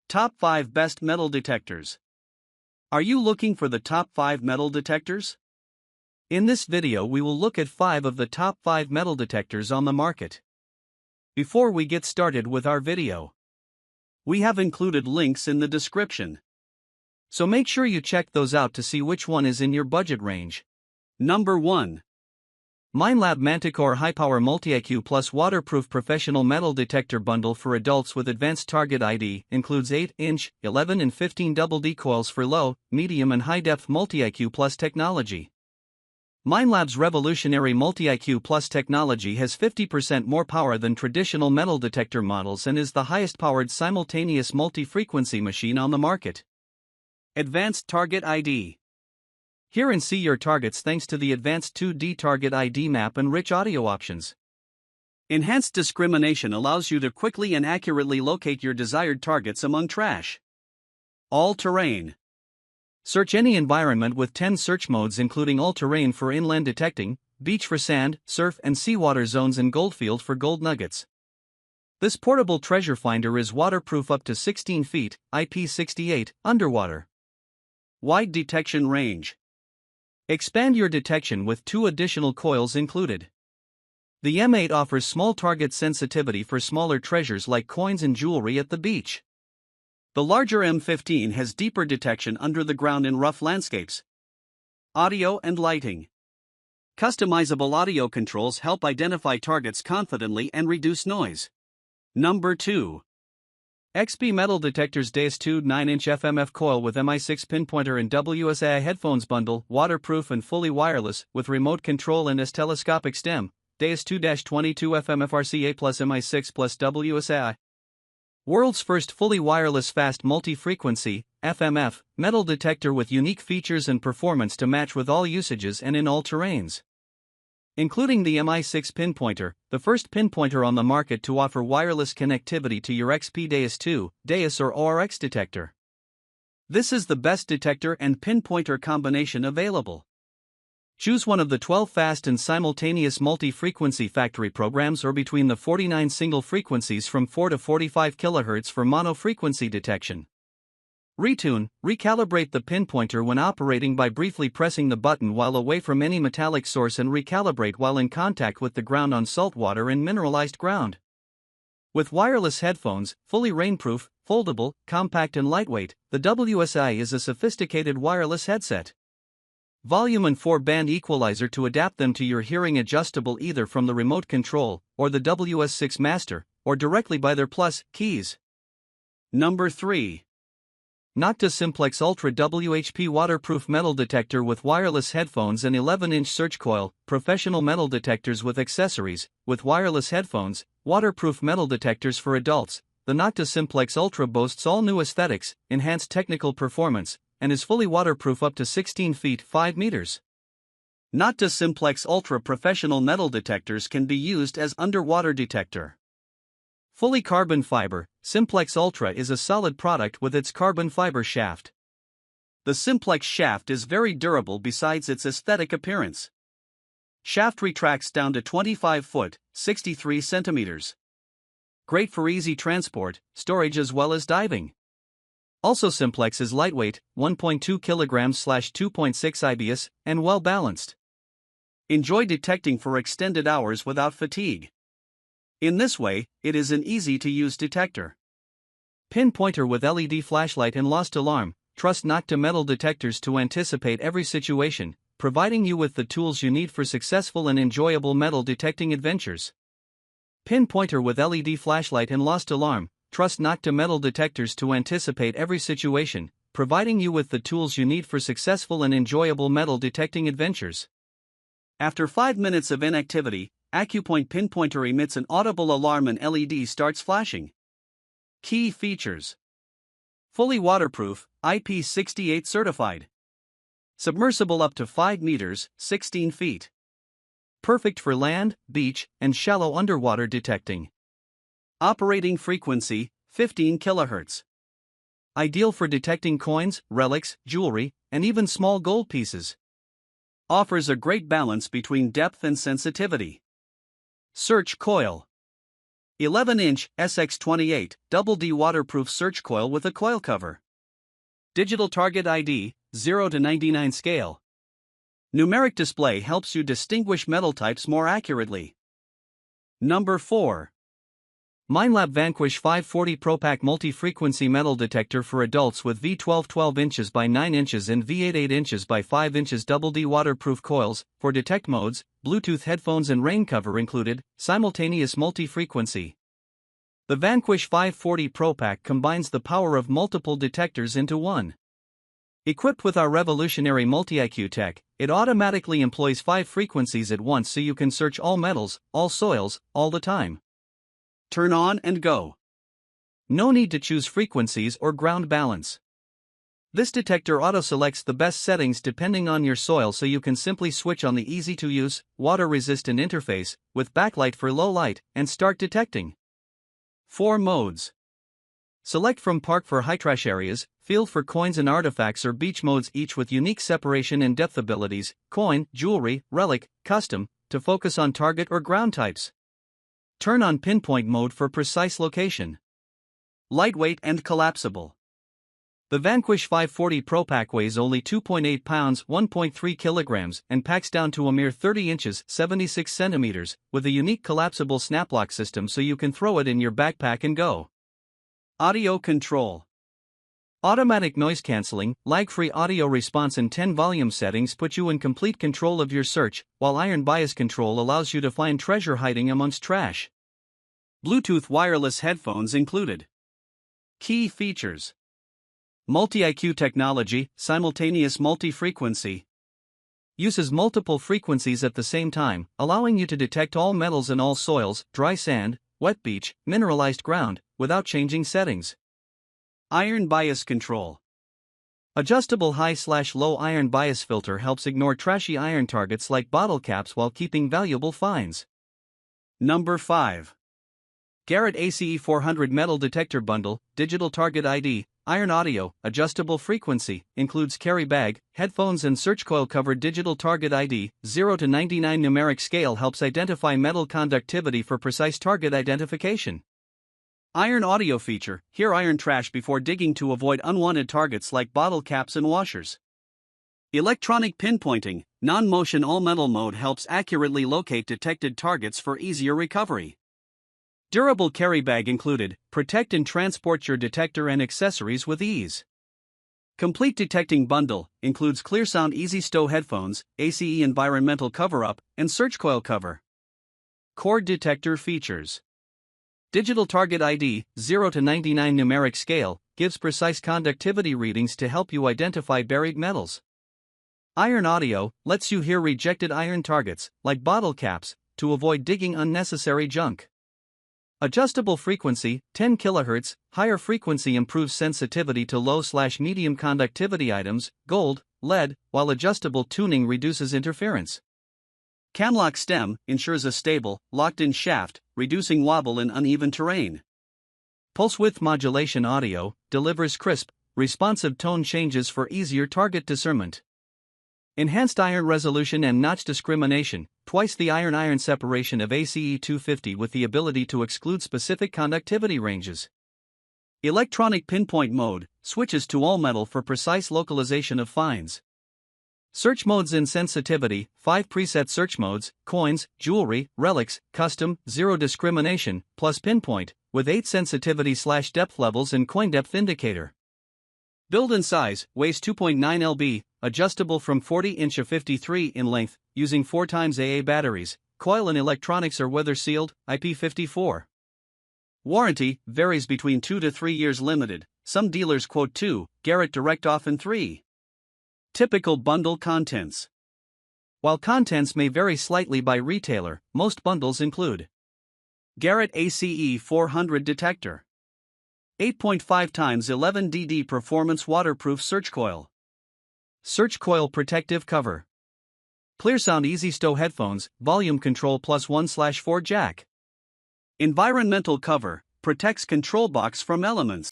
Top 5 Best Metal Detectors. Are you looking for the top 5 metal detectors? In this video we will look at 5 of the top 5 metal detectors on the market. Before we get started with our video, we have included links in the description, so make sure you check those out to see which one is in your budget range. Number 1. Minelab Vanquish High-Power MultiQ Plus Waterproof Professional Metal Detector Bundle for Adults with Advanced Target ID includes 8-inch, 11 and 15 double D coils for low, medium and high-depth MultiQ Plus technology. Minelab's revolutionary MultiQ Plus technology has 50% more power than traditional metal detector models and is the highest-powered simultaneous multi-frequency machine on the market. Advanced Target ID. Hear and see your targets thanks to the advanced 2D Target ID map and rich audio options. Enhanced discrimination allows you to quickly and accurately locate your desired targets among trash. All-terrain. Search any environment with 10 search modes including all-terrain for inland detecting, beach for sand, surf and seawater zones and goldfield for gold nuggets. This portable treasure finder is waterproof up to 16 feet, IP68, underwater. Wide detection range. Expand your detection with 2 additional coils included. The M8 offers small target sensitivity for smaller treasures like coins and jewelry at the beach. The larger M15 has deeper detection under the ground in rough landscapes. Audio and lighting. Customizable audio controls help identify targets confidently and reduce noise. Number 2. XP Metal Detectors DS2 9-inch FMF coil with MI6 pinpointer and WSI headphones bundle, waterproof and fully wireless, with remote control and telescopic stem, DS2-22 FMF RCA plus MI6 plus WSI. World's first fully wireless fast multi-frequency, FMF, metal detector with unique features and performance to match with all usages and in all terrains. Including the MI6 pinpointer, the first pinpointer on the market to offer wireless connectivity to your XP DS2, DS or ORX detector. This is the best detector and pinpointer combination available. Choose one of the 12 fast and simultaneous multi-frequency factory programs or between the 49 single frequencies from 4 to 45 kHz for mono-frequency detection. Retune, recalibrate the pinpointer when operating by briefly pressing the button while away from any metallic source and recalibrate while in contact with the ground on saltwater and mineralized ground. With wireless headphones, fully rainproof, foldable, compact and lightweight, the WSI is a sophisticated wireless headset. Volume and 4-band equalizer to adapt them to your hearing, adjustable either from the remote control, or the WS6 Master, or directly by their plus keys. Number 3. Nocta Simplex Ultra WHP Waterproof Metal Detector with wireless headphones and 11-inch search coil, professional metal detectors with accessories, with wireless headphones, waterproof metal detectors for adults. The Nocta Simplex Ultra boasts all new aesthetics, enhanced technical performance, and is fully waterproof up to 16 feet 5 meters. Nocta Simplex Ultra professional metal detectors can be used as underwater detector. Fully carbon fiber, Simplex Ultra is a solid product with its carbon fiber shaft. The Simplex shaft is very durable besides its aesthetic appearance. Shaft retracts down to 25 foot, 63 centimeters. Great for easy transport, storage as well as diving. Also Simplex is lightweight, 1.2 kg/2.6 IBS, and well balanced. Enjoy detecting for extended hours without fatigue. In this way, it is an easy-to-use detector. Pinpointer with LED flashlight and lost alarm. Trust Nocta metal detectors to anticipate every situation, providing you with the tools you need for successful and enjoyable metal detecting adventures. Pinpointer with LED flashlight and lost alarm. Trust Nocta metal detectors to anticipate every situation, providing you with the tools you need for successful and enjoyable metal detecting adventures. After 5 minutes of inactivity, AccuPoint pinpointer emits an audible alarm and LED starts flashing. Key features. Fully waterproof, IP68 certified. Submersible up to 5 meters, 16 feet. Perfect for land, beach, and shallow underwater detecting. Operating frequency, 15 kHz. Ideal for detecting coins, relics, jewelry, and even small gold pieces. Offers a great balance between depth and sensitivity. Search coil. 11-inch SX28 Double D waterproof search coil with a coil cover. Digital target ID, 0 to 99 scale. Numeric display helps you distinguish metal types more accurately. Number 4. Minelab Vanquish 540 ProPack Multi-Frequency Metal Detector for Adults with V12 12 inches by 9 inches and V8 8 inches by 5 inches Double D waterproof coils, for detect modes, Bluetooth headphones and rain cover included, simultaneous multi-frequency. The Vanquish 540 ProPack combines the power of multiple detectors into one. Equipped with our revolutionary MultiQ tech, it automatically employs 5 frequencies at once so you can search all metals, all soils, all the time. Turn on and go. No need to choose frequencies or ground balance. This detector auto-selects the best settings depending on your soil so you can simply switch on the easy-to-use, water-resistant interface, with backlight for low light, and start detecting. 4 modes. Select from Park for high trash areas, Field for coins and artifacts or beach modes, each with unique separation and depth abilities, coin, jewelry, relic, custom, to focus on target or ground types. Turn on pinpoint mode for precise location. Lightweight and collapsible. The Vanquish 540 ProPack weighs only 2.8 pounds, 1.3 kilograms, and packs down to a mere 30 inches, 76 centimeters, with a unique collapsible snap-lock system so you can throw it in your backpack and go. Audio control. Automatic noise cancelling, lag-free audio response and 10 volume settings put you in complete control of your search, while iron bias control allows you to find treasure hiding amongst trash. Bluetooth wireless headphones included. Key features. MultiQ technology, simultaneous multi-frequency. Uses multiple frequencies at the same time, allowing you to detect all metals in all soils, dry sand, wet beach, mineralized ground, without changing settings. Iron bias control. Adjustable high/low iron bias filter helps ignore trashy iron targets like bottle caps while keeping valuable finds. Number 5. Garrett AC400 Metal Detector Bundle, Digital Target ID, Iron Audio, Adjustable Frequency, includes carry bag, headphones and search coil covered. Digital Target ID, 0 to 99 numeric scale helps identify metal conductivity for precise target identification. Iron audio feature, hear iron trash before digging to avoid unwanted targets like bottle caps and washers. Electronic pinpointing, non-motion all-metal mode helps accurately locate detected targets for easier recovery. Durable carry bag included, protect and transport your detector and accessories with ease. Complete detecting bundle, includes ClearSound Easy Stow headphones, ACE environmental cover-up, and search coil cover. Core detector features. Digital Target ID, 0 to 99 numeric scale, gives precise conductivity readings to help you identify buried metals. Iron Audio lets you hear rejected iron targets, like bottle caps, to avoid digging unnecessary junk. Adjustable frequency, 10 kHz, higher frequency improves sensitivity to low/medium conductivity items, gold, lead, while adjustable tuning reduces interference. Camlock stem ensures a stable, locked-in shaft, reducing wobble in uneven terrain. Pulse width modulation audio delivers crisp, responsive tone changes for easier target discernment. Enhanced iron resolution and notch discrimination, twice the iron separation of ACE 250 with the ability to exclude specific conductivity ranges. Electronic pinpoint mode switches to all metal for precise localization of finds. Search modes in sensitivity, 5 preset search modes, coins, jewelry, relics, custom, 0 discrimination, plus pinpoint, with 8 sensitivity/depth levels and coin depth indicator. Build and size, weighs 2.9 lb, adjustable from 40-inch to 53 in length, using 4x AA batteries, coil and electronics are weather sealed, IP54. Warranty, varies between 2 to 3 years limited, some dealers quote 2, Garrett direct often 3. Typical bundle contents. While contents may vary slightly by retailer, most bundles include Garrett ACE400 Detector, 8.5x 11 DD Performance Waterproof Search Coil, Search Coil Protective Cover, ClearSound Easy Stow Headphones, Volume Control +1/4 Jack. Environmental Cover, protects control box from elements.